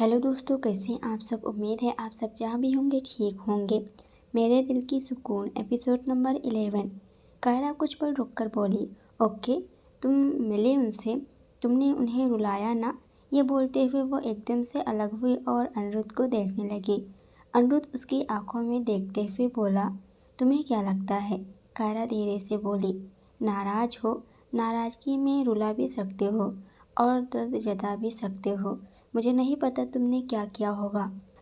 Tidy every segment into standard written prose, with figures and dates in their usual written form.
Hello दोस्तों, कैसे हैं आप सब। उम्मीद है आप सब जहाँ भी होंगे ठीक होंगे। मेरे दिल की सुकून एपिसोड नंबर 11। कायरा कुछ पल रुक कर बोली, ओके तुम मिले उनसे, तुमने उन्हें रुलाया ना। ये बोलते हुए वो एकदम से अलग हुई और अनिरुद्ध को देखने लगी। अनिरुद्ध उसकी आंखों में देखते हुए बोला, तुम्हें क्या लगता है। कायरा धीरे से बोली, नाराज हो। नाराज़गी में रुला भी सकते हो और दर्द जता भी सकते हो। मुझे नहीं पता तुमने क्या किया होगा।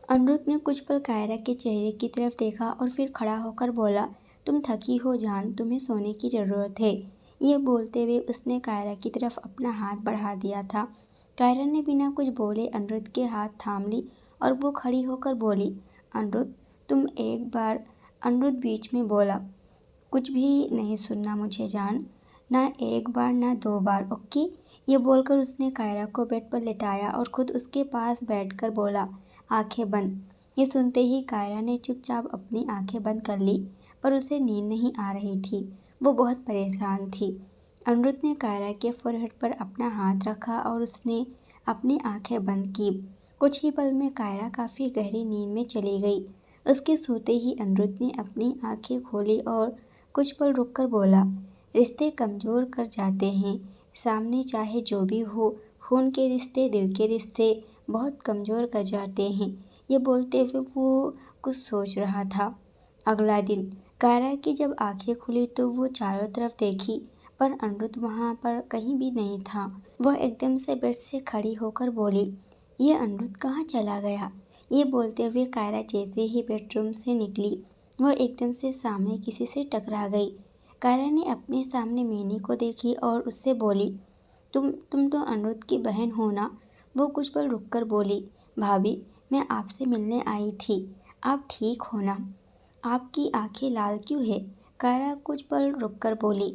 अनिरुद्ध ने कुछ पल कायरा के चेहरे की तरफ देखा और फिर खड़ा होकर बोला, तुम थकी हो जान, तुम्हें सोने की ज़रूरत है। ये बोलते हुए उसने कायरा की तरफ अपना हाथ बढ़ा दिया था। कायरा ने बिना कुछ बोले अनिरुद्ध के हाथ थाम ली और वो खड़ी होकर बोली, अनिरुद्ध तुम एक बार। अनिरुद्ध बीच में बोला, कुछ भी नहीं सुनना मुझे जान, ना एक बार ना दो बार, ओके। ये बोलकर उसने कायरा को बेड पर लेटाया और खुद उसके पास बैठकर बोला, आंखें बंद। ये सुनते ही कायरा ने चुपचाप अपनी आंखें बंद कर ली, पर उसे नींद नहीं आ रही थी। वो बहुत परेशान थी। अनिरुद्ध ने कायरा के फोरहेड पर अपना हाथ रखा और उसने अपनी आंखें बंद की। कुछ ही पल में कायरा काफ़ी गहरी नींद में चली गई। उसके सोते ही अनिरुद्ध ने अपनी आंखें खोली और कुछ पल रुककर बोला, रिश्ते कमज़ोर कर जाते हैं सामने, चाहे जो भी हो। खून के रिश्ते, दिल के रिश्ते बहुत कमज़ोर कर जाते हैं। ये बोलते हुए वो कुछ सोच रहा था। अगला दिन कायरा की जब आंखें खुली तो वो चारों तरफ देखी, पर अनिरुद्ध वहाँ पर कहीं भी नहीं था। वह एकदम से बेड से खड़ी होकर बोली, ये अनिरुद्ध कहाँ चला गया। ये बोलते हुए कायरा जैसे ही बेडरूम से निकली, वह एकदम से सामने किसी से टकरा गई। कायरा ने अपने सामने मीनी को देखी और उससे बोली, तुम तो अनिरुद्ध की बहन हो ना। वो कुछ पल रुककर बोली, भाभी मैं आपसे मिलने आई थी, आप ठीक हो ना। आपकी आंखें लाल क्यों है। कायरा कुछ पल रुककर बोली,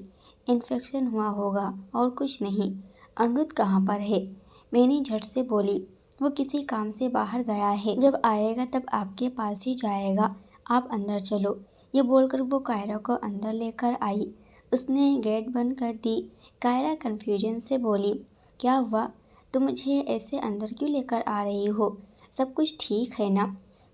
इन्फेक्शन हुआ होगा और कुछ नहीं। अनिरुद्ध कहाँ पर है। मीनी झट से बोली, वो किसी काम से बाहर गया है, जब आएगा तब आपके पास ही जाएगा, आप अंदर चलो। ये बोलकर वो कायरा को अंदर लेकर आई। उसने गेट बंद कर दी। कायरा कन्फ्यूजन से बोली, क्या हुआ, तुम मुझे ऐसे अंदर क्यों लेकर आ रही हो। सब कुछ ठीक है ना।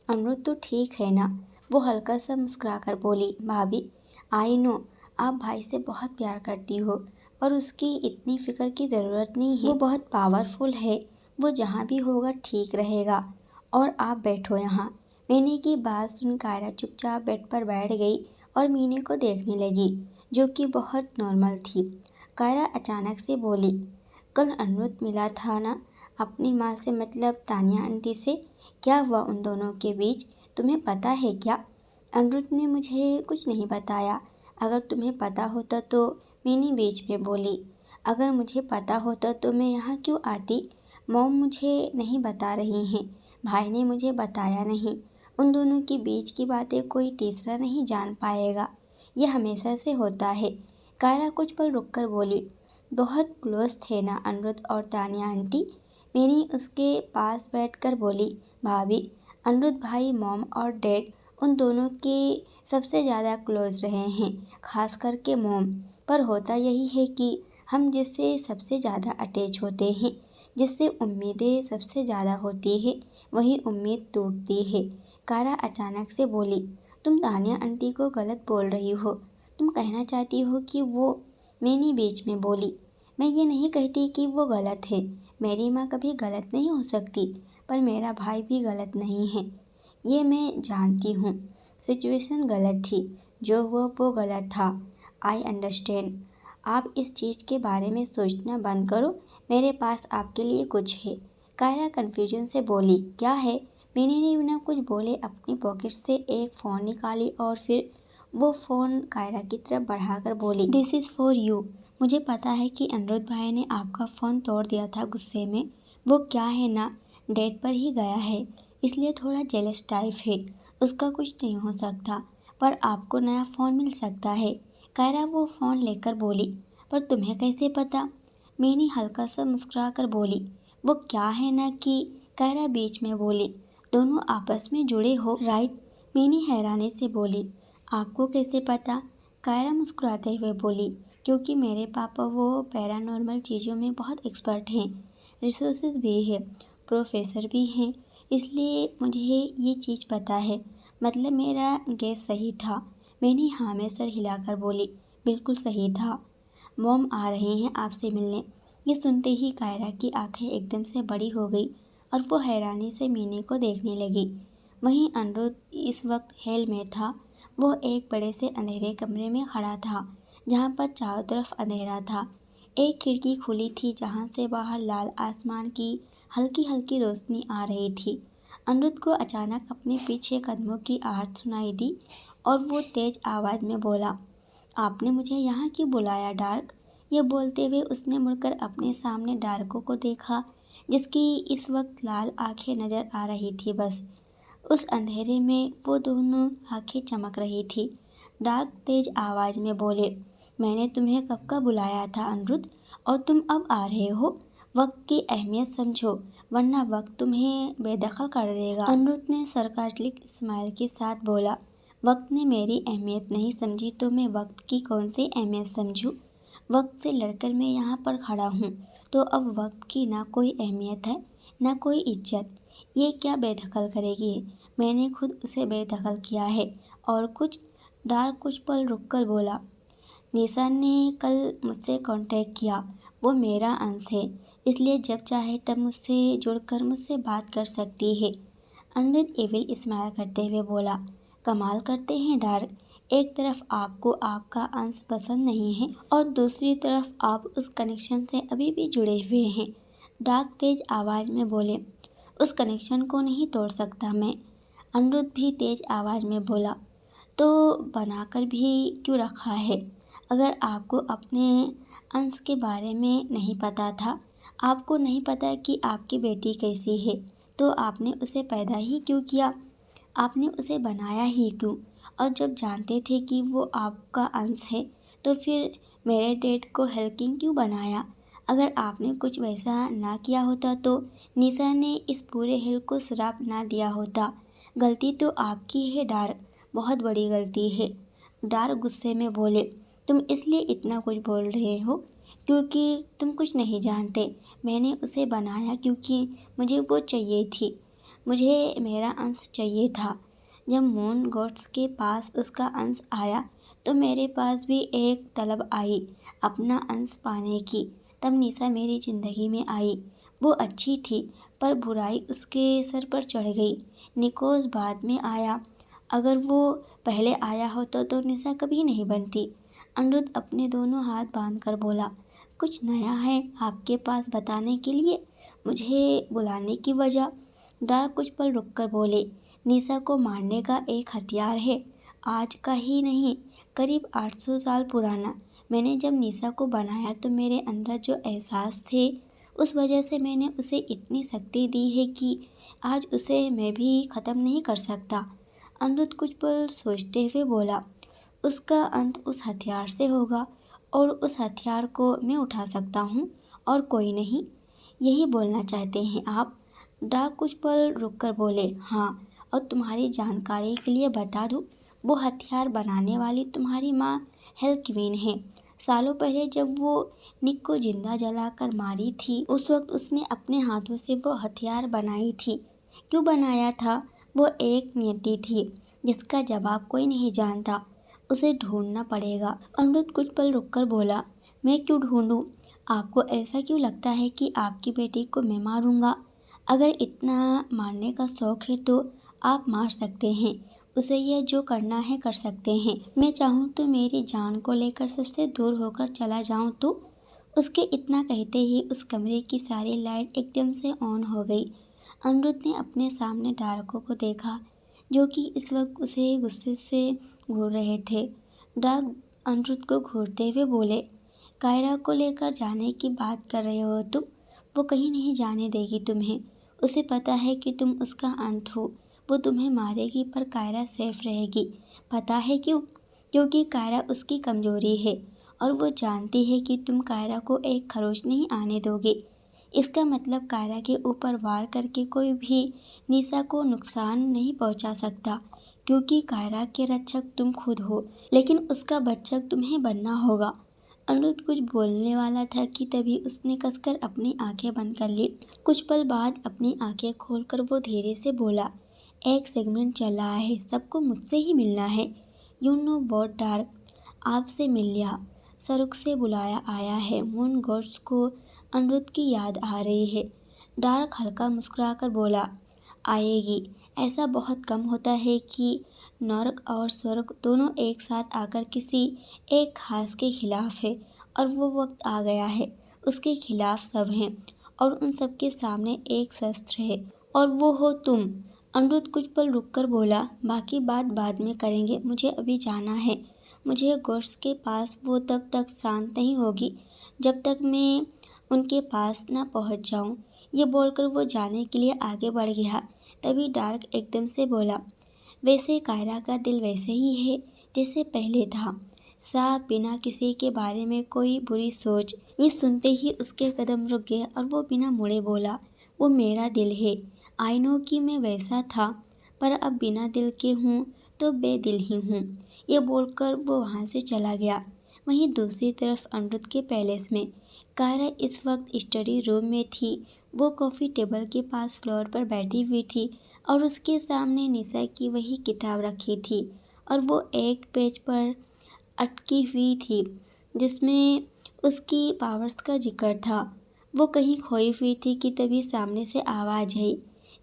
अनिरुद्ध तो ठीक है ना। वो हल्का सा मुस्कुराकर बोली, भाभी आई नो आप भाई से बहुत प्यार करती हो, पर उसकी इतनी फिक्र की ज़रूरत नहीं है। वो बहुत पावरफुल है, वो जहाँ भी होगा ठीक रहेगा। और आप बैठो यहाँ। मीनी की बात सुन कायरा चुपचाप बेड पर बैठ गई और मीनी को देखने लगी, जो कि बहुत नॉर्मल थी। कायरा अचानक से बोली, कल अनिरुद्ध मिला था ना अपनी माँ से, मतलब तानिया आंटी से। क्या हुआ उन दोनों के बीच, तुम्हें पता है क्या। अनिरुद्ध ने मुझे कुछ नहीं बताया। अगर तुम्हें पता होता तो। मीनी बीच में बोली, अगर मुझे पता होता तो मैं यहाँ क्यों आती। मॉम मुझे नहीं बता रही हैं, भाई ने मुझे बताया नहीं। उन दोनों के बीच की बातें कोई तीसरा नहीं जान पाएगा, ये हमेशा से होता है। कायरा कुछ पल रुककर बोली, बहुत क्लोज थे ना अनिरुद्ध और तानिया आंटी। मीनी उसके पास बैठकर बोली, भाभी अनिरुद्ध भाई, मॉम और डैड उन दोनों के सबसे ज़्यादा क्लोज रहे हैं, खास करके मॉम। पर होता यही है कि हम जिससे सबसे ज़्यादा अटैच होते हैं, जिससे उम्मीदें सबसे ज़्यादा होती है, वही उम्मीद टूटती है। कायरा अचानक से बोली, तुम तानिया आंटी को गलत बोल रही हो। तुम कहना चाहती हो कि वो। मैंने बीच में बोली, मैं ये नहीं कहती कि वो गलत है। मेरी माँ कभी गलत नहीं हो सकती, पर मेरा भाई भी गलत नहीं है। ये मैं जानती हूँ, सिचुएशन गलत थी, जो हुआ वो गलत था। I understand. आप इस चीज़ के बारे में सोचना बंद करो, मेरे पास आपके लिए कुछ है। कायरा कन्फ्यूजन से बोली, क्या है। मैंने ने बिना कुछ बोले अपनी पॉकेट से एक फ़ोन निकाली और फिर वो फ़ोन कायरा की तरफ बढ़ाकर बोली, दिस इज़ फॉर यू। मुझे पता है कि अनिरुद्ध भाई ने आपका फ़ोन तोड़ दिया था गुस्से में। वो क्या है ना, डेट पर ही गया है, इसलिए थोड़ा जेलस टाइप है। उसका कुछ नहीं हो सकता, पर आपको नया फ़ोन मिल सकता है। कायरा वो फ़ोन लेकर बोली, पर तुम्हें कैसे पता। मैंने हल्का सा मुस्कुरा कर बोली, वो क्या है ना कि। कायरा बीच में बोली, दोनों आपस में जुड़े हो राइट। मैंने हैरानी से बोली, आपको कैसे पता। कायरा मुस्कुराते हुए बोली, क्योंकि मेरे पापा वो पैरानॉर्मल चीज़ों में बहुत एक्सपर्ट हैं, रिसोर्सेज भी है। प्रोफेसर भी हैं, इसलिए मुझे ये चीज़ पता है। मतलब मेरा गैस सही था। मैंने हाँ में सर हिलाकर बोली, बिल्कुल सही था। मॉम आ रही हैं आपसे मिलने। ये सुनते ही कायरा की आंखें एकदम से बड़ी हो गई और वो हैरानी से मीने को देखने लगी। वहीं अनिरुद्ध इस वक्त हेल में था। वो एक बड़े से अंधेरे कमरे में खड़ा था, जहाँ पर चारों तरफ अंधेरा था। एक खिड़की खुली थी, जहाँ से बाहर लाल आसमान की हल्की हल्की रोशनी आ रही थी। अनिरुद्ध को अचानक अपने पीछे कदमों की आहट सुनाई दी और वो तेज आवाज़ में बोला, आपने मुझे यहाँ क्यों बुलाया डार्क? ये बोलते हुए उसने मुड़कर अपने सामने डार्को को देखा, जिसकी इस वक्त लाल आंखें नजर आ रही थी। बस उस अंधेरे में वो दोनों आंखें चमक रही थी। डार्क तेज आवाज में बोले, मैंने तुम्हें कब का बुलाया था अनिरुद्ध, और तुम अब आ रहे हो? वक्त की अहमियत समझो, वरना वक्त तुम्हें बेदखल कर देगा। अनिरुद्ध ने सरकास्टिक स्माइल के साथ बोला, वक्त ने मेरी अहमियत नहीं समझी तो मैं वक्त की कौन सी अहमियत समझूं? वक्त से लड़कर मैं यहाँ पर खड़ा हूँ, तो अब वक्त की ना कोई अहमियत है, ना कोई इज्जत। ये क्या बेदखल करेगी? मैंने खुद उसे बेदखल किया है। और कुछ? डार्क कुछ पल रुककर बोला, निशा ने कल मुझसे कांटेक्ट किया। वो मेरा अंश है, इसलिए जब चाहे तब मुझसे जुड़कर मुझसे बात कर सकती है। अनिरुद्ध एविल स्माइल करते हुए बोला, कमाल करते हैं डार्क। एक तरफ आपको आपका अंश पसंद नहीं है और दूसरी तरफ आप उस कनेक्शन से अभी भी जुड़े हुए हैं। डार्क तेज आवाज़ में बोले, उस कनेक्शन को नहीं तोड़ सकता मैं। अनिरुद्ध भी तेज आवाज़ में बोला, तो बनाकर भी क्यों रखा है? अगर आपको अपने अंश के बारे में नहीं पता था, आपको नहीं पता कि आपकी बेटी कैसी है, तो आपने उसे पैदा ही क्यों किया? आपने उसे बनाया ही क्यों? और जब जानते थे कि वो आपका अंश है, तो फिर मेरे डैड को हल्किंग क्यों बनाया? अगर आपने कुछ वैसा ना किया होता तो निशा ने इस पूरे हिल को श्राप ना दिया होता। गलती तो आपकी है डार्क, बहुत बड़ी गलती है। डार्क गुस्से में बोले, तुम इसलिए इतना कुछ बोल रहे हो क्योंकि तुम कुछ नहीं जानते। मैंने उसे बनाया क्योंकि मुझे वो चाहिए थी। मुझे मेरा अंश चाहिए था। जब मून गॉड्स के पास उसका अंश आया, तो मेरे पास भी एक तलब आई अपना अंश पाने की। तब निशा मेरी ज़िंदगी में आई। वो अच्छी थी, पर बुराई उसके सर पर चढ़ गई। निकोज बाद में आया। अगर वो पहले आया होता तो निशा कभी नहीं बनती। अनिरुद्ध अपने दोनों हाथ बांधकर बोला, कुछ नया है आपके पास बताने के लिए? मुझे बुलाने की वजह? डार्क कुछ पल रुककर बोले, निशा को मारने का एक हथियार है, आज का ही नहीं, करीब 800 साल पुराना। मैंने जब निशा को बनाया तो मेरे अंदर जो एहसास थे, उस वजह से मैंने उसे इतनी शक्ति दी है कि आज उसे मैं भी ख़त्म नहीं कर सकता। अनिरुद्ध कुछ पल सोचते हुए बोला, उसका अंत उस हथियार से होगा और उस हथियार को मैं उठा सकता हूँ और कोई नहीं। यही बोलना चाहते हैं आप? डार्क कुछ पल रुककर बोले, हाँ, और तुम्हारी जानकारी के लिए बता दूँ, वो हथियार बनाने वाली तुम्हारी माँ हेल क्वीन है। सालों पहले जब वो निक को जिंदा जलाकर मारी थी, उस वक्त उसने अपने हाथों से वो हथियार बनाई थी। क्यों बनाया था? वो एक नियति थी जिसका जवाब कोई नहीं जानता। उसे ढूंढना पड़ेगा। अनिरुद्ध कुछ पल रुककर बोला, मैं क्यों ढूंढूं? आपको ऐसा क्यों लगता है कि आपकी बेटी को मैं मारूंगा? अगर इतना मारने का शौक है तो आप मार सकते हैं। उसे यह जो करना है कर सकते हैं। मैं चाहूँ तो मेरी जान को लेकर सबसे दूर होकर चला जाऊँ तो? उसके इतना कहते ही उस कमरे की सारी लाइट एकदम से ऑन हो गई। अनिरुद्ध ने अपने सामने डार्को को देखा, जो कि इस वक्त उसे गुस्से से घूर रहे थे। डार्क अनिरुद्ध को घूरते हुए बोले, कायरा को लेकर जाने की बात कर रहे हो तुम? वो कहीं नहीं जाने देगी तुम्हें। उसे पता है कि तुम उसका अंत हो। वो तुम्हें मारेगी पर कायरा सेफ रहेगी। पता है क्यों? क्योंकि कायरा उसकी कमजोरी है और वो जानती है कि तुम कायरा को एक खरोच नहीं आने दोगे। इसका मतलब कायरा के ऊपर वार करके कोई भी निशा को नुकसान नहीं पहुंचा सकता, क्योंकि कायरा के रक्षक तुम खुद हो, लेकिन उसका बच्चा तुम्हें बनना होगा। अनिरुद्ध कुछ बोलने वाला था कि तभी उसने कसकर अपनी आंखें बंद कर ली। कुछ पल बाद अपनी आंखें खोलकर वो धीरे से बोला, एक सेगमेंट चल रहा है, सबको मुझसे ही मिलना है। यू नो व्हाट डार्क, आपसे मिल लिया, शाहरुख से बुलाया आया है। मून गोड्स को अनिरुद्ध की याद आ रही है। डार्क हल्का मुस्कुराकर बोला, आएगी। ऐसा बहुत कम होता है कि नर्क और स्वर्ग दोनों एक साथ आकर किसी एक खास के खिलाफ है, और वो वक्त आ गया है। उसके खिलाफ सब हैं और उन सब के सामने एक शस्त्र है, और वो हो तुम। अनिरुद्ध कुछ पल रुककर बोला, बाकी बात बाद में करेंगे, मुझे अभी जाना है। मुझे गोड्स के पास वो तब तक शांत नहीं होगी जब तक मैं उनके पास ना पहुंच जाऊं। ये बोलकर वो जाने के लिए आगे बढ़ गया। तभी डार्क एकदम से बोला, वैसे कायरा का दिल वैसे ही है जैसे पहले था, साफ, बिना किसी के बारे में कोई बुरी सोच। ये सुनते ही उसके कदम रुक गए और वो बिना मुड़े बोला, वो मेरा दिल है। आई नो कि मैं वैसा था, पर अब बिना दिल के हूँ तो बेदिल ही हूँ। ये बोलकर वो वहाँ से चला गया। वहीं दूसरी तरफ अनिरुद्ध के पैलेस में कायरा इस वक्त स्टडी रूम में थी। वो कॉफ़ी टेबल के पास फ्लोर पर बैठी हुई थी और उसके सामने निशा की वही किताब रखी थी, और वो एक पेज पर अटकी हुई थी जिसमें उसकी पावर्स का जिक्र था। वो कहीं खोई हुई थी कि तभी सामने से आवाज़ आई,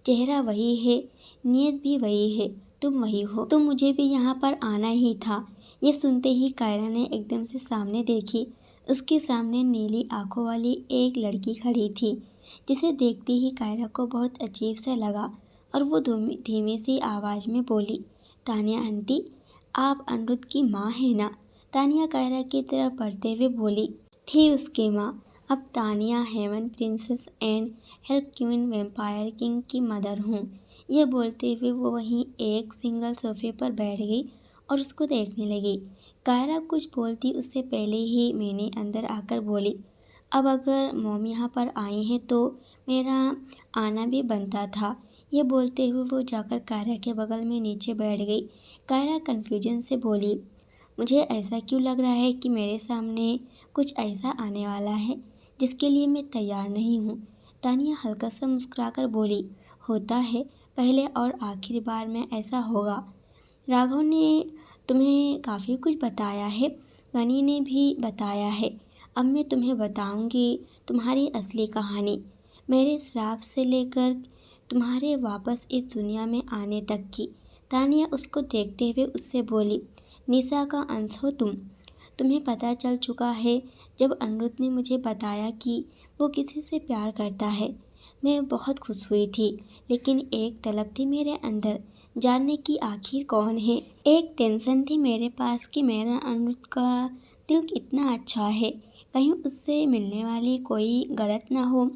चेहरा वही है, नीयत भी वही है, तुम वही हो, तो मुझे भी यहाँ पर आना ही था। ये सुनते ही कायरा ने एकदम से सामने देखी। उसके सामने नीली आंखों वाली एक लड़की खड़ी थी, जिसे देखते ही कायरा को बहुत अजीब सा लगा, और वो धीमी सी आवाज़ में बोली, तानिया आंटी, आप अनिरुद्ध की माँ है ना? तानिया कायरा की तरफ बढ़ते हुए बोली, थी उसकी माँ, अब Tania heaven princess and help queen vampire king की मदर हूँ। ये बोलते हुए वो वहीं एक सिंगल सोफे पर बैठ गई और उसको देखने लगी। कायरा कुछ बोलती उससे पहले ही मैंने अंदर आकर बोली, अब अगर मॉम यहाँ पर आई हैं तो मेरा आना भी बनता था। ये बोलते हुए वो जाकर कायरा के बगल में नीचे बैठ गई। कायरा कन्फ्यूजन से बोली, मुझे ऐसा क्यों लग रहा है कि मेरे सामने कुछ ऐसा आने वाला है जिसके लिए मैं तैयार नहीं हूँ। तानिया हल्का सा मुस्कुराकर बोली, होता है, पहले और आखिरी बार में ऐसा होगा। राघव ने तुम्हें काफ़ी कुछ बताया है, बनी ने भी बताया है। अब मैं तुम्हें बताऊंगी तुम्हारी असली कहानी, मेरे श्राप से लेकर तुम्हारे वापस इस दुनिया में आने तक की। तानिया उसको देखते हुए उससे बोली, निशा का अंश हो तुम। तुम्हें पता चल चुका है जब अनिरुद्ध ने मुझे बताया कि वो किसी से प्यार करता है। मैं बहुत खुश हुई थी, लेकिन एक तलब थी मेरे अंदर जानने की आखिर कौन है। एक टेंशन थी मेरे पास कि मेरा अनिरुद्ध का दिल इतना अच्छा है, कहीं उससे मिलने वाली कोई गलत ना हो।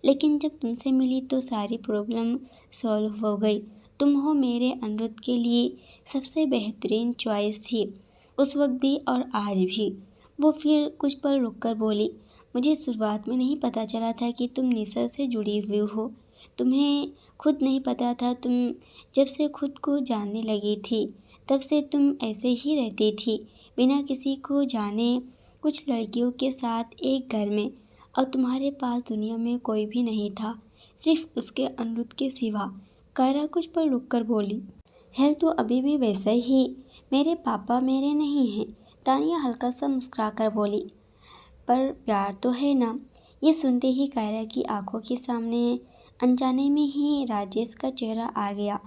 लेकिन जब तुमसे मिली तो सारी प्रॉब्लम सॉल्व हो गई। तुम हो मेरे अनिरुद्ध के लिए सबसे बेहतरीन चॉइस थी, उस वक्त भी और आज भी। वो फिर कुछ पल रुककर बोली, मुझे शुरुआत में नहीं पता चला था कि तुम निशा से जुड़ी हुई हो। तुम्हें खुद नहीं पता था। तुम जब से खुद को जानने लगी थी तब से तुम ऐसे ही रहती थी, बिना किसी को जाने, कुछ लड़कियों के साथ एक घर में, और तुम्हारे पास दुनिया में कोई भी नहीं था, सिर्फ उसके अनिरुद्ध के सिवा। कायरा कुछ पल रुककर बोली, है तो अभी भी वैसा ही, मेरे पापा मेरे नहीं हैं। तानिया हल्का सा मुस्कुराकर बोली, पर प्यार तो है ना। ये सुनते ही कायरा की आंखों के सामने अनजाने में ही राजेश का चेहरा आ गया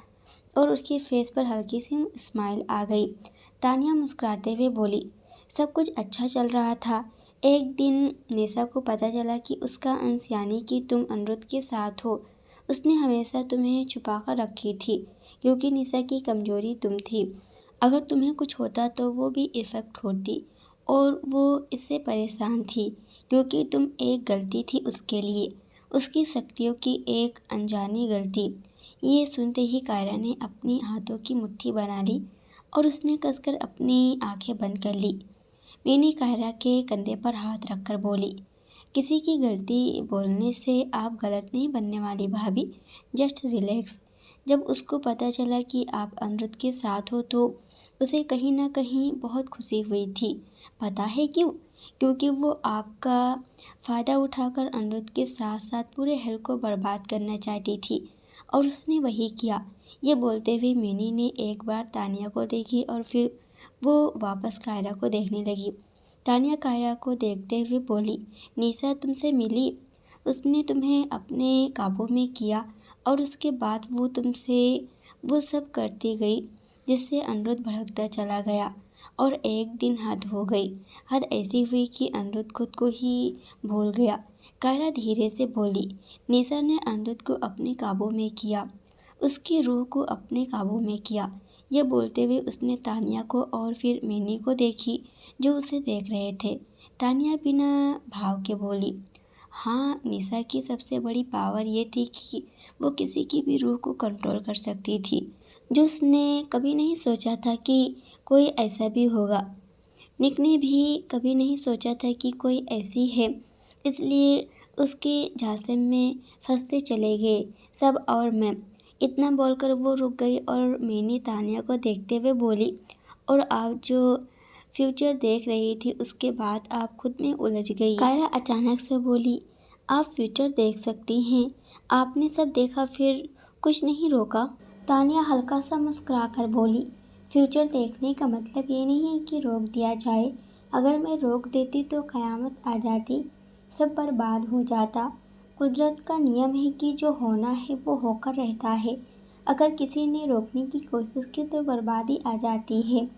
और उसके फेस पर हल्की सी स्माइल आ गई। तानिया मुस्कुराते हुए बोली, सब कुछ अच्छा चल रहा था। एक दिन निशा को पता चला कि उसका अंश यानी कि तुम अनिरुद्ध के साथ हो। उसने हमेशा तुम्हें छुपा कर रखी थी, क्योंकि निशा की कमजोरी तुम थी। अगर तुम्हें कुछ होता तो वो भी इफ़ेक्ट होती, और वो इससे परेशान थी क्योंकि तुम एक गलती थी उसके लिए, उसकी शक्तियों की एक अनजानी गलती। ये सुनते ही कायरा ने अपनी हाथों की मुट्ठी बना ली और उसने कसकर अपनी आंखें बंद कर ली। मैंने कायरा के कंधे पर हाथ रखकर बोली, किसी की गलती बोलने से आप गलत नहीं बनने वाली भाभी, जस्ट रिलैक्स। जब उसको पता चला कि आप अनिरुद्ध के साथ हो तो उसे कहीं ना कहीं बहुत खुशी हुई थी। पता है क्यों? क्योंकि वो आपका फ़ायदा उठाकर अनिरुद्ध के साथ साथ पूरे हल को बर्बाद करना चाहती थी और उसने वही किया। ये बोलते हुए मिनी ने एक बार तानिया को देखी और फिर वो वापस कायरा को देखने लगी। तानिया कायरा को देखते हुए बोली, निशा तुमसे मिली? उसने तुम्हें अपने काबू में किया और उसके बाद वो तुमसे वो सब करती गई जिससे अनिरुद्ध भड़कता चला गया और एक दिन हद हो गई। हद ऐसी हुई कि अनिरुद्ध खुद को ही भूल गया। कायरा धीरे से बोली, निशा ने अनिरुद्ध को अपने काबू में किया, उसकी रूह को अपने काबू में किया। यह बोलते हुए उसने तानिया को और फिर मिनी को देखी जो उसे देख रहे थे। तानिया बिना भाव के बोली, हाँ, निशा की सबसे बड़ी पावर ये थी कि वो किसी की भी रूह को कंट्रोल कर सकती थी, जो उसने कभी नहीं सोचा था कि कोई ऐसा भी होगा। निक ने भी कभी नहीं सोचा था कि कोई ऐसी है, इसलिए उसके झांसे में फंसते चले गए सब। और मैं इतना बोलकर वो रुक गई और मैंने तानिया को देखते हुए बोली, और आप जो फ्यूचर देख रही थी उसके बाद आप खुद में उलझ गई। कायरा अचानक से बोली, आप फ्यूचर देख सकती हैं? आपने सब देखा फिर कुछ नहीं रोका? तानिया हल्का सा मुस्कुरा कर बोली, फ्यूचर देखने का मतलब ये नहीं है कि रोक दिया जाए। अगर मैं रोक देती तो क़यामत आ जाती, सब बर्बाद हो जाता। कुदरत का नियम है कि जो होना है वो होकर रहता है। अगर किसी ने रोकने की कोशिश की तो बर्बादी आ जाती है।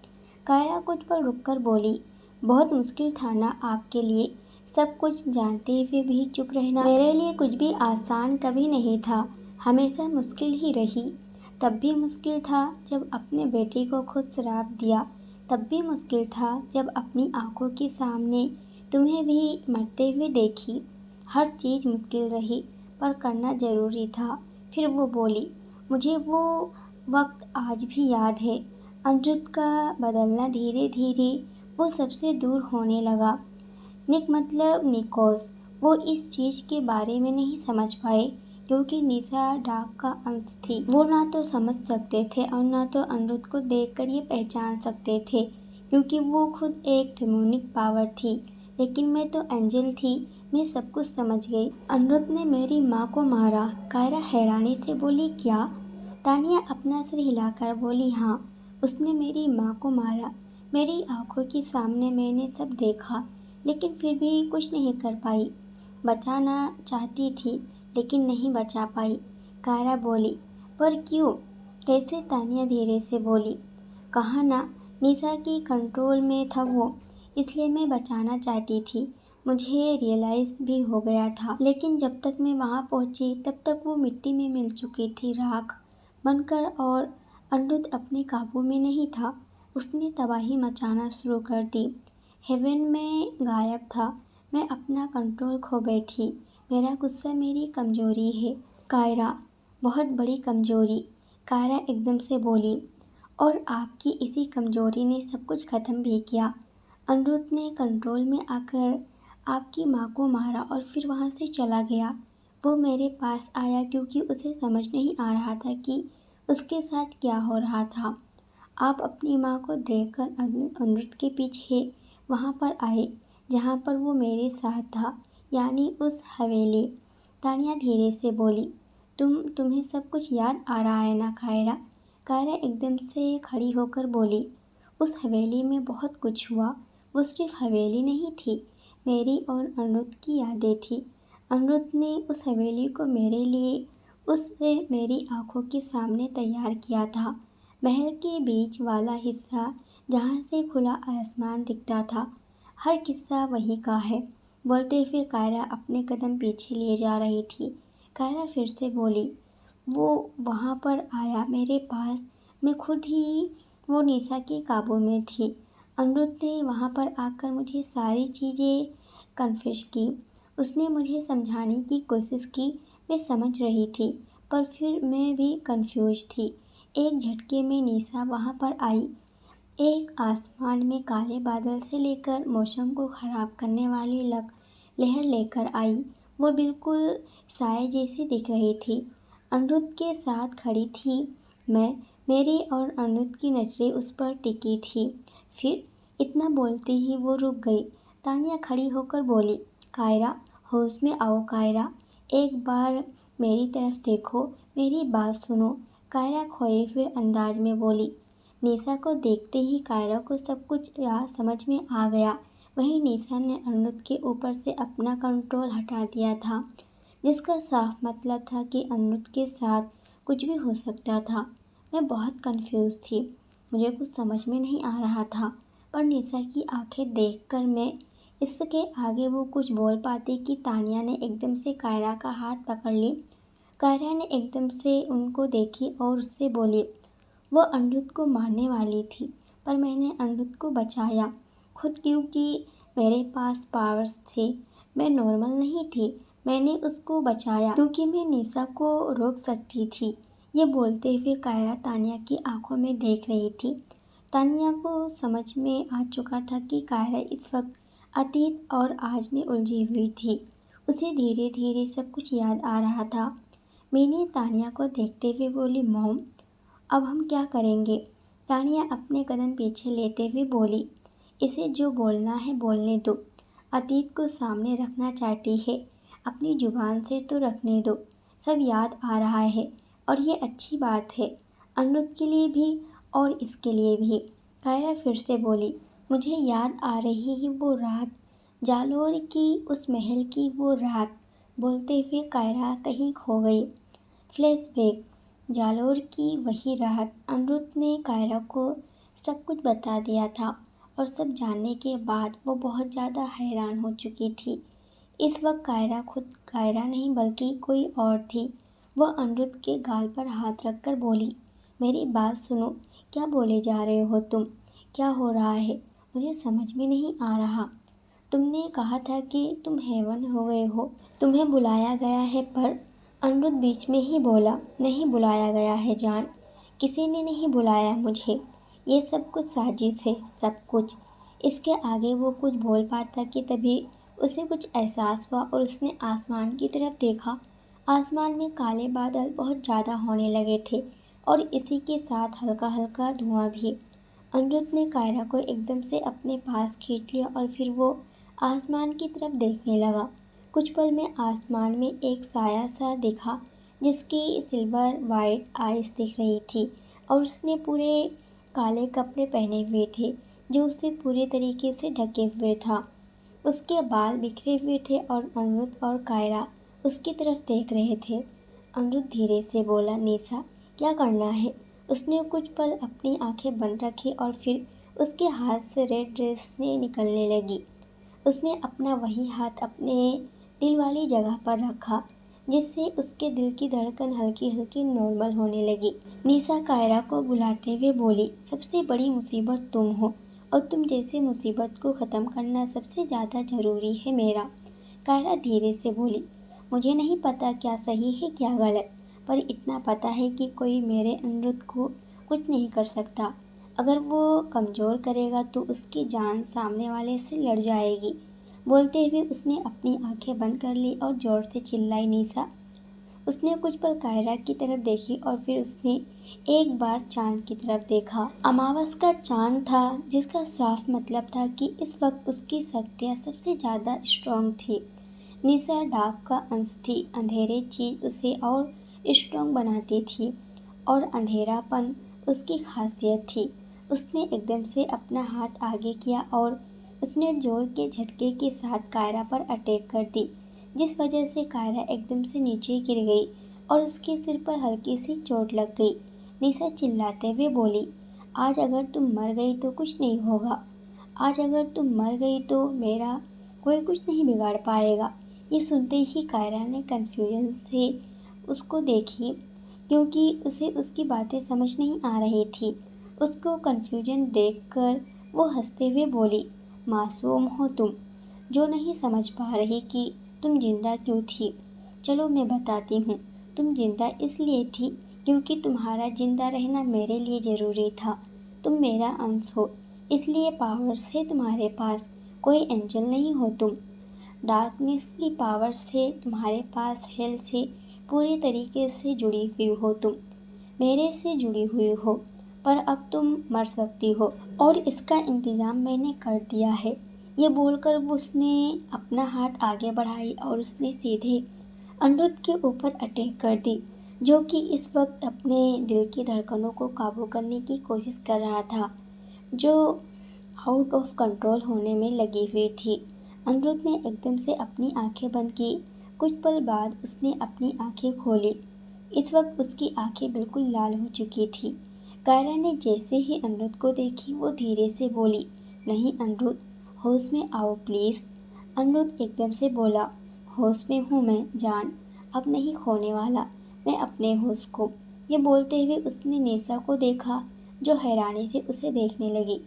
कायरा कुछ पल रुककर बोली, बहुत मुश्किल था ना आपके लिए, सब कुछ जानते हुए भी चुप रहना? मेरे लिए कुछ भी आसान कभी नहीं था, हमेशा मुश्किल ही रही। तब भी मुश्किल था जब अपने बेटे को खुद श्राप दिया, तब भी मुश्किल था जब अपनी आंखों के सामने तुम्हें भी मरते हुए देखी। हर चीज़ मुश्किल रही पर करना ज़रूरी था। फिर वो बोली, मुझे वो वक्त आज भी याद है। अनिरुद्ध का बदलना धीरे धीरे वो सबसे दूर होने लगा। निक मतलब निकोस, वो इस चीज़ के बारे में नहीं समझ पाए क्योंकि निशा डार्क का अंश थी। वो ना तो समझ सकते थे और ना तो अनिरुद्ध को देखकर ये पहचान सकते थे क्योंकि वो खुद एक डेमोनिक पावर थी। लेकिन मैं तो एंजल थी, मैं सब कुछ समझ गई। अनिरुद्ध ने मेरी माँ को मारा? कायरा हैरानी से बोली, क्या? तानिया अपना सिर हिलाकर बोली, हाँ, उसने मेरी माँ को मारा। मेरी आंखों के सामने मैंने सब देखा, लेकिन फिर भी कुछ नहीं कर पाई। बचाना चाहती थी लेकिन नहीं बचा पाई। कायरा बोली, पर क्यों, कैसे? तानिया धीरे से बोली, कहा ना, निशा की कंट्रोल में था वो, इसलिए मैं बचाना चाहती थी। मुझे रियलाइज़ भी हो गया था, लेकिन जब तक मैं वहाँ पहुँची तब तक वो मिट्टी में मिल चुकी थी, राख बनकर। और अनिरुद्ध अपने काबू में नहीं था, उसने तबाही मचाना शुरू कर दी। हेवन में गायब था, मैं अपना कंट्रोल खो बैठी। मेरा गुस्सा मेरी कमज़ोरी है कायरा, बहुत बड़ी कमज़ोरी। कायरा एकदम से बोली, और आपकी इसी कमज़ोरी ने सब कुछ ख़त्म भी किया। अनिरुद्ध ने कंट्रोल में आकर आपकी माँ को मारा और फिर वहाँ से चला गया। वो मेरे पास आया क्योंकि उसे समझ नहीं आ रहा था कि उसके साथ क्या हो रहा था। आप अपनी माँ को देखकर अनिरुद्ध के पीछे वहाँ पर आए जहाँ पर वो मेरे साथ था, यानी उस हवेली। तानिया धीरे से बोली, तुम्हें सब कुछ याद आ रहा है ना कायरा? कायरा एकदम से खड़ी होकर बोली, उस हवेली में बहुत कुछ हुआ। वो सिर्फ हवेली नहीं थी, मेरी और अनिरुद्ध की यादें थी। अनिरुद्ध ने उस हवेली को मेरे लिए, उससे मेरी आंखों के सामने तैयार किया था। महल के बीच वाला हिस्सा जहाँ से खुला आसमान दिखता था, हर किस्सा वही का है। बोलते हुए कायरा अपने कदम पीछे लिए जा रही थी। कायरा फिर से बोली, वो वहाँ पर आया मेरे पास, मैं खुद ही वो निशा के काबू में थी। अनिरुद्ध ने वहाँ पर आकर मुझे सारी चीज़ें कन्फेस की। उसने मुझे समझाने की कोशिश की, मैं समझ रही थी पर फिर मैं भी कंफ्यूज थी। एक झटके में निशा वहाँ पर आई, एक आसमान में काले बादल से लेकर मौसम को ख़राब करने वाली लहर लेकर आई। वो बिल्कुल साए जैसी दिख रही थी। अनिरुद्ध के साथ खड़ी थी मैं, मेरी और अनिरुद्ध की नज़रें उस पर टिकी थी। फिर इतना बोलते ही वो रुक गई। तानिया खड़ी होकर बोली, कायरा, होश में आओ कायरा, एक बार मेरी तरफ देखो, मेरी बात सुनो। कायरा खोए हुए अंदाज में बोली। निशा को देखते ही कायरा को सब कुछ समझ में आ गया। वहीं निशा ने अनिरुद्ध के ऊपर से अपना कंट्रोल हटा दिया था, जिसका साफ मतलब था कि अनिरुद्ध के साथ कुछ भी हो सकता था। मैं बहुत कंफ्यूज थी, मुझे कुछ समझ में नहीं आ रहा था, पर निशा की आंखें देखकर मैं इसके आगे वो कुछ बोल पाती कि तानिया ने एकदम से कायरा का हाथ पकड़ ली। कायरा ने एकदम से उनको देखी और उससे बोली, वो अनिरुद्ध को मारने वाली थी, पर मैंने अनिरुद्ध को बचाया खुद, क्योंकि मेरे पास पावर्स थे। मैं नॉर्मल नहीं थी, मैंने उसको बचाया क्योंकि मैं निशा को रोक सकती थी। ये बोलते हुए कायरा तानिया की आंखों में देख रही थी। तानिया को समझ में आ चुका था कि कायरा इस वक्त अतीत और आज में उलझी हुई थी। उसे धीरे धीरे सब कुछ याद आ रहा था। मैंने तानिया को देखते हुए बोली, मॉम, अब हम क्या करेंगे? तानिया अपने कदम पीछे लेते हुए बोली, इसे जो बोलना है बोलने दो। अतीत को सामने रखना चाहती है, अपनी जुबान से तो रखने दो। सब याद आ रहा है और ये अच्छी बात है, अनिरुद्ध के लिए भी और इसके लिए भी। कायरा फिर से बोली, मुझे याद आ रही है वो रात, जालोर की उस महल की वो रात। बोलते हुए कायरा कहीं खो गई। फ्लैशबैक, जालोर की वही रात। अनिरुद्ध ने कायरा को सब कुछ बता दिया था और सब जानने के बाद वो बहुत ज़्यादा हैरान हो चुकी थी। इस वक्त कायरा खुद कायरा नहीं बल्कि कोई और थी। वह अनिरुद्ध के गाल पर हाथ रखकर बोली, मेरी बात सुनो, क्या बोले जा रहे हो तुम? क्या हो रहा है? मुझे समझ में नहीं आ रहा। तुमने कहा था कि तुम हेवन हो गए हो, तुम्हें बुलाया गया है, पर अनिरुद्ध बीच में ही बोला, नहीं बुलाया गया है जान, किसी ने नहीं बुलाया मुझे, ये सब कुछ साजिश है, सब कुछ। इसके आगे वो कुछ बोल पाता कि तभी उसे कुछ एहसास हुआ और उसने आसमान की तरफ देखा। आसमान में काले बादल बहुत ज़्यादा होने लगे थे और इसी के साथ हल्का हल्का धुआं भी। अनिरुद्ध ने कायरा को एकदम से अपने पास खींच लिया और फिर वो आसमान की तरफ देखने लगा। कुछ पल में आसमान में एक साया सा दिखा, जिसकी सिल्वर वाइट आइज दिख रही थी और उसने पूरे काले कपड़े पहने हुए थे जो उसे पूरे तरीके से ढके हुए था। उसके बाल बिखरे हुए थे और अनिरुद्ध और कायरा उसकी तरफ देख रहे थे। अनिरुद्ध धीरे से बोला, निशा, क्या करना है? उसने कुछ पल अपनी आंखें बंद रखी और फिर उसके हाथ से रेड ड्रेस ने निकलने लगी। उसने अपना वही हाथ अपने दिल वाली जगह पर रखा, जिससे उसके दिल की धड़कन हल्की हल्की नॉर्मल होने लगी। निशा कायरा को बुलाते हुए बोली, सबसे बड़ी मुसीबत तुम हो और तुम जैसे मुसीबत को ख़त्म करना सबसे ज़्यादा ज़रूरी है मेरा। कायरा धीरे से बोली, मुझे नहीं पता क्या सही है क्या गलत, पर इतना पता है कि कोई मेरे अनिरुद्ध को कुछ नहीं कर सकता। अगर वो कमज़ोर करेगा तो उसकी जान सामने वाले से लड़ जाएगी। बोलते हुए उसने अपनी आंखें बंद कर ली और ज़ोर से चिल्लाई, निशा। उसने कुछ पल कायरा की तरफ देखी और फिर उसने एक बार चांद की तरफ देखा। अमावस का चांद था, जिसका साफ मतलब था कि इस वक्त उसकी शक्तियाँ सबसे ज़्यादा स्ट्रॉन्ग थी। निशा डार्क का अंश थी, अंधेरे चीज़ उसे और स्ट्रॉन्ग बनाती थी और अंधेरापन उसकी खासियत थी। उसने एकदम से अपना हाथ आगे किया और उसने जोर के झटके के साथ कायरा पर अटैक कर दी, जिस वजह से कायरा एकदम से नीचे गिर गई और उसके सिर पर हल्की सी चोट लग गई। निशा चिल्लाते हुए बोली, आज अगर तुम मर गई तो कुछ नहीं होगा, आज अगर तुम मर गई तो मेरा कोई कुछ नहीं बिगाड़ पाएगा। ये सुनते ही कायरा ने कन्फ्यूजन से उसको देखी, क्योंकि उसे उसकी बातें समझ नहीं आ रही थी। उसको कन्फ्यूजन देखकर वो हंसते हुए बोली, मासूम हो तुम, जो नहीं समझ पा रही कि तुम जिंदा क्यों थी। चलो मैं बताती हूँ, तुम जिंदा इसलिए थी क्योंकि तुम्हारा जिंदा रहना मेरे लिए ज़रूरी था। तुम मेरा अंश हो, इसलिए पावर्स है तुम्हारे पास, कोई एंजल नहीं हो तुम। डार्कनेस की पावर से तुम्हारे पास हेल से पूरी तरीके से जुड़ी हुई हो तुम, मेरे से जुड़ी हुई हो, पर अब तुम मर सकती हो और इसका इंतज़ाम मैंने कर दिया है। ये बोलकर वो उसने अपना हाथ आगे बढ़ाई और उसने सीधे अनिरुद्ध के ऊपर अटैक कर दी, जो कि इस वक्त अपने दिल की धड़कनों को काबू करने की कोशिश कर रहा था, जो आउट ऑफ कंट्रोल होने में लगी हुई थी। अनिरुद्ध ने एकदम से अपनी आंखें बंद की। कुछ पल बाद उसने अपनी आंखें खोली। इस वक्त उसकी आंखें बिल्कुल लाल हो चुकी थी। कायरा ने जैसे ही अनिरुद्ध को देखी वो धीरे से बोली, नहीं अनिरुद्ध, होश में आओ प्लीज़। अनिरुद्ध एकदम से बोला, होश में हूँ मैं जान, अब नहीं खोने वाला मैं अपने होश को। ये बोलते हुए उसने निशा को देखा, जो हैरानी से उसे देखने लगी।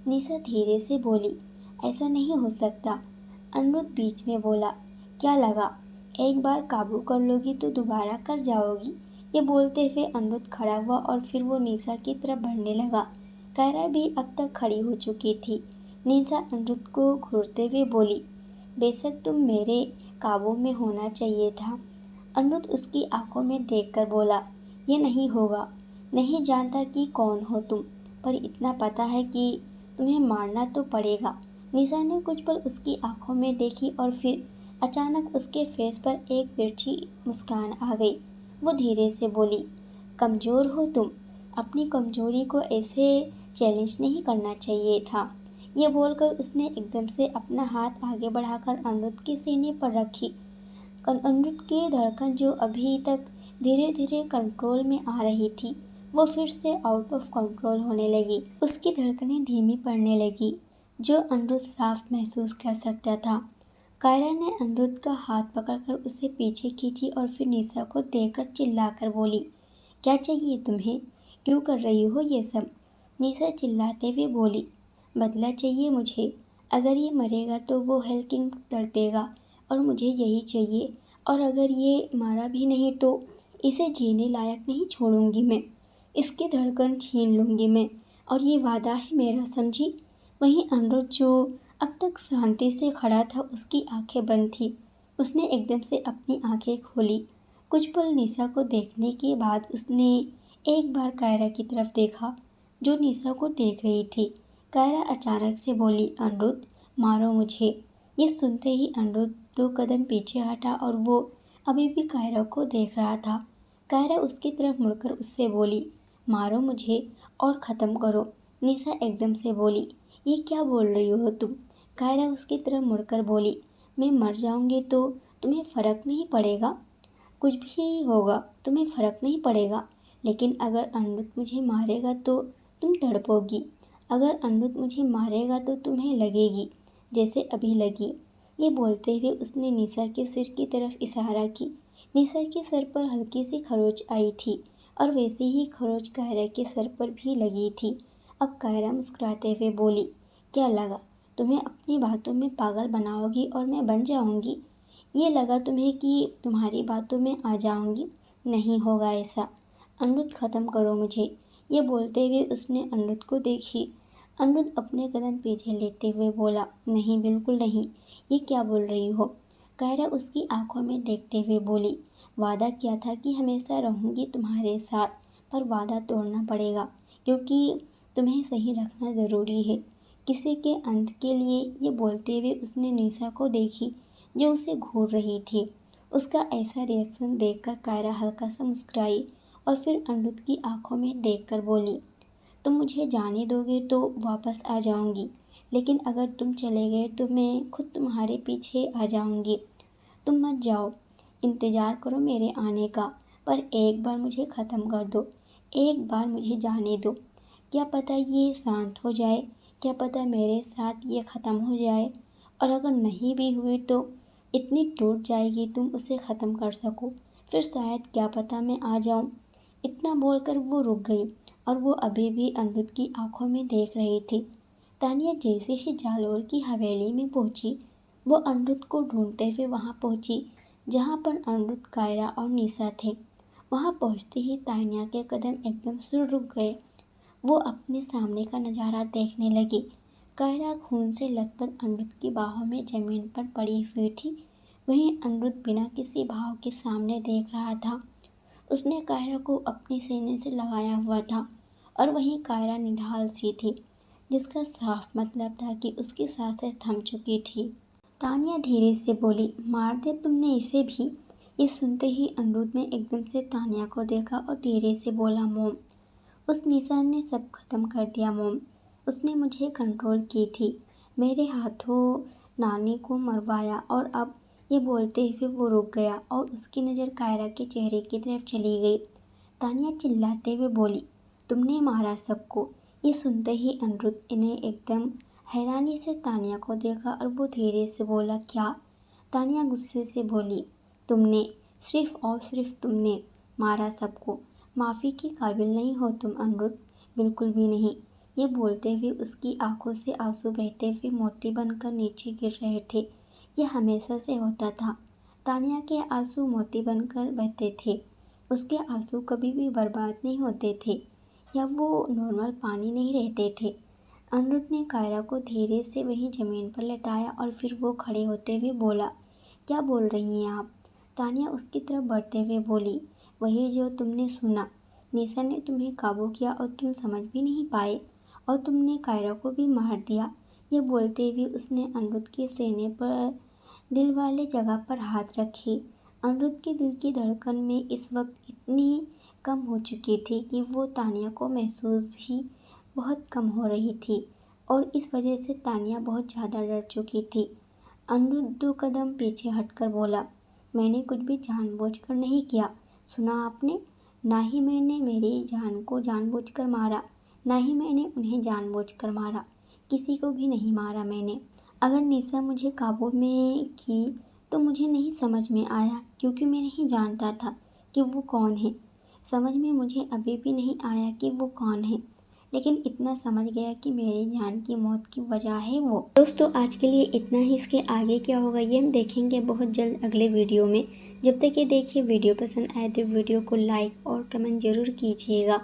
निशा धीरे से बोली, ऐसा नहीं हो सकता। अनिरुद्ध बीच में बोला, क्या लगा, एक बार काबू कर लोगी तो दोबारा कर जाओगी। ये बोलते हुए अनिरुद्ध खड़ा हुआ और फिर वो निशा की तरफ बढ़ने लगा। कायरा भी अब तक खड़ी हो चुकी थी। निशा अनिरुद्ध को घूरते हुए बोली, बेशक तुम मेरे काबू में होना चाहिए था। अनिरुद्ध उसकी आंखों में देखकर बोला, ये नहीं होगा। नहीं जानता कि कौन हो तुम, पर इतना पता है कि तुम्हें मारना तो पड़ेगा। निशा ने कुछ पल उसकी आंखों में देखी और फिर अचानक उसके फेस पर एक तिरछी मुस्कान आ गई। वो धीरे से बोली, कमज़ोर हो तुम, अपनी कमज़ोरी को ऐसे चैलेंज नहीं करना चाहिए था। ये बोलकर उसने एकदम से अपना हाथ आगे बढ़ाकर अनिरुद्ध के सीने पर रखी। अनिरुद्ध की धड़कन जो अभी तक धीरे धीरे कंट्रोल में आ रही थी, वो फिर से आउट ऑफ कंट्रोल होने लगी। उसकी धड़कनें धीमी पड़ने लगी, जो अनिरुद्ध साफ महसूस कर सकता था। कायरा ने अनिरुद्ध का हाथ पकड़कर उसे पीछे खींची और फिर निशा को देखकर चिल्लाकर बोली, क्या चाहिए तुम्हें, क्यों कर रही हो ये सब। निशा चिल्लाते हुए बोली, बदला चाहिए मुझे। अगर ये मरेगा तो वो हेल किंग तड़पेगा और मुझे यही चाहिए, और अगर ये मारा भी नहीं तो इसे जीने लायक नहीं छोड़ूंगी मैं। इसकी धड़कन छीन लूंगी मैं, और ये वादा है मेरा, समझी। वहीं अनिरुद्ध जो अब तक शांति से खड़ा था, उसकी आंखें बंद थी। उसने एकदम से अपनी आंखें खोली। कुछ पल निशा को देखने के बाद उसने एक बार कायरा की तरफ देखा, जो निशा को देख रही थी। कायरा अचानक से बोली, अनिरुद्ध मारो मुझे। ये सुनते ही अनिरुद्ध 2 कदम पीछे हटा और वो अभी भी कायरा को देख रहा था। कायरा उसकी तरफ मुड़कर उससे बोली, मारो मुझे और ख़त्म करो। निशा एकदम से बोली, ये क्या बोल रही हो तुम। कायरा उसकी तरफ मुड़कर बोली, मैं मर जाऊंगी तो तुम्हें फ़र्क नहीं पड़ेगा, कुछ भी होगा तुम्हें फ़र्क नहीं पड़ेगा, लेकिन अगर अनिरुद्ध मुझे मारेगा तो तुम तड़पोगी। अगर अनिरुद्ध मुझे मारेगा तो तुम्हें लगेगी जैसे अभी लगी। ये बोलते हुए उसने निशा के सिर की तरफ इशारा की। निशा के सर पर हल्की सी खरोच आई थी और वैसे ही खरोच कायरा के सर पर भी लगी थी। अब कायरा मुस्कुराते हुए बोली, क्या लगा, तुम्हें अपनी बातों में पागल बनाओगी और मैं बन जाऊंगी। ये लगा तुम्हें कि तुम्हारी बातों में आ जाऊंगी, नहीं होगा ऐसा। अनिरुद्ध ख़त्म करो मुझे। ये बोलते हुए उसने अनिरुद्ध को देखी। अनिरुद्ध अपने कदम पीछे लेते हुए बोला, नहीं बिल्कुल नहीं, ये क्या बोल रही हो। कायरा उसकी आंखों में देखते हुए बोली, वादा किया था कि हमेशा रहूंगी तुम्हारे साथ, पर वादा तोड़ना पड़ेगा क्योंकि तुम्हें सही रखना ज़रूरी है, किसी के अंत के लिए। ये बोलते हुए उसने निशा को देखी, जो उसे घूर रही थी। उसका ऐसा रिएक्शन देखकर कायरा हल्का सा मुस्कुराई और फिर अनिरुद्ध की आंखों में देखकर बोली, तुम मुझे जाने दोगे तो वापस आ जाऊंगी, लेकिन अगर तुम चले गए तो मैं खुद तुम्हारे पीछे आ जाऊंगी। तुम मत जाओ, इंतज़ार करो मेरे आने का, पर एक बार मुझे ख़त्म कर दो, एक बार मुझे जाने दो। क्या पता ये शांत हो जाए, क्या पता मेरे साथ ये ख़त्म हो जाए, और अगर नहीं भी हुई तो इतनी टूट जाएगी तुम उसे ख़त्म कर सको, फिर शायद क्या पता मैं आ जाऊं। इतना बोलकर वो रुक गई और वो अभी भी अनिरुद्ध की आंखों में देख रही थी। तानिया जैसे ही जालोर की हवेली में पहुंची, वो अनिरुद्ध को ढूंढते हुए वहां पहुंची जहां पर अनिरुद्ध, कायरा और निशा थे। वहां पहुंचते ही तानिया के कदम एकदम से रुक गए। वो अपने सामने का नज़ारा देखने लगी। कायरा खून से लथपथ अनिरुद्ध की बाहों में ज़मीन पर पड़ी हुई थी। वहीं अनिरुद्ध बिना किसी भाव के सामने देख रहा था। उसने कायरा को अपने सीने से लगाया हुआ था और वहीं कायरा निढाल सी थी, जिसका साफ मतलब था कि उसकी सांसें थम चुकी थी। तानिया धीरे से बोली, मार दे तुमने इसे भी? ये सुनते ही अनिरुद्ध ने एकदम से तानिया को देखा और धीरे से बोला, मोम। उस निशान ने सब खत्म कर दिया मोम। उसने मुझे कंट्रोल की थी, मेरे हाथों नानी को मरवाया। और अब ये बोलते हुए वो रुक गया और उसकी नज़र कायरा के चेहरे की तरफ चली गई। तानिया चिल्लाते हुए बोली, तुमने मारा सबको? ये सुनते ही अनिरुद्ध ने एकदम हैरानी से तानिया को देखा और वो धीरे से बोला, क्या? तानिया गुस्से से बोली, तुमने, सिर्फ और सिर्फ तुमने मारा सबको। माफ़ी के काबिल नहीं हो तुम अनिरुद्ध, बिल्कुल भी नहीं। ये बोलते हुए उसकी आंखों से आंसू बहते हुए मोती बनकर नीचे गिर रहे थे। यह हमेशा से होता था। तानिया के आंसू मोती बनकर बहते थे। उसके आंसू कभी भी बर्बाद नहीं होते थे या वो नॉर्मल पानी नहीं रहते थे। अनिरुद्ध ने कायरा को धीरे से वहीं ज़मीन पर लेटाया और फिर वो खड़े होते हुए बोला, क्या बोल रही हैं आप? तानिया उसकी तरफ बढ़ते हुए बोली, वही जो तुमने सुना। निशा ने तुम्हें काबू किया और तुम समझ भी नहीं पाए और तुमने कायरा को भी मार दिया। ये बोलते हुए उसने अनिरुद्ध के सीने पर दिल वाले जगह पर हाथ रखे। अनिरुद्ध के दिल की धड़कन में इस वक्त इतनी कम हो चुकी थी कि वो तानिया को महसूस भी बहुत कम हो रही थी और इस वजह से तानिया बहुत ज़्यादा डर चुकी थी। अनिरुद्ध 2 कदम पीछे हटकर बोला, मैंने कुछ भी जानबूझकर नहीं किया, सुना आपने? ना ही मैंने मेरी जान को जानबूझकर मारा, ना ही मैंने उन्हें जानबूझकर मारा। किसी को भी नहीं मारा मैंने। अगर निशा मुझे काबू में की तो मुझे नहीं समझ में आया, क्योंकि मैं नहीं जानता था कि वो कौन है। समझ में मुझे अभी भी नहीं आया कि वो कौन है, लेकिन इतना समझ गया कि मेरी जान की मौत की वजह है वो। दोस्तों, आज के लिए इतना ही। इसके आगे क्या होगा ये हम देखेंगे बहुत जल्द अगले वीडियो में। जब तक ये देखिए, वीडियो पसंद आए तो वीडियो को लाइक और कमेंट ज़रूर कीजिएगा।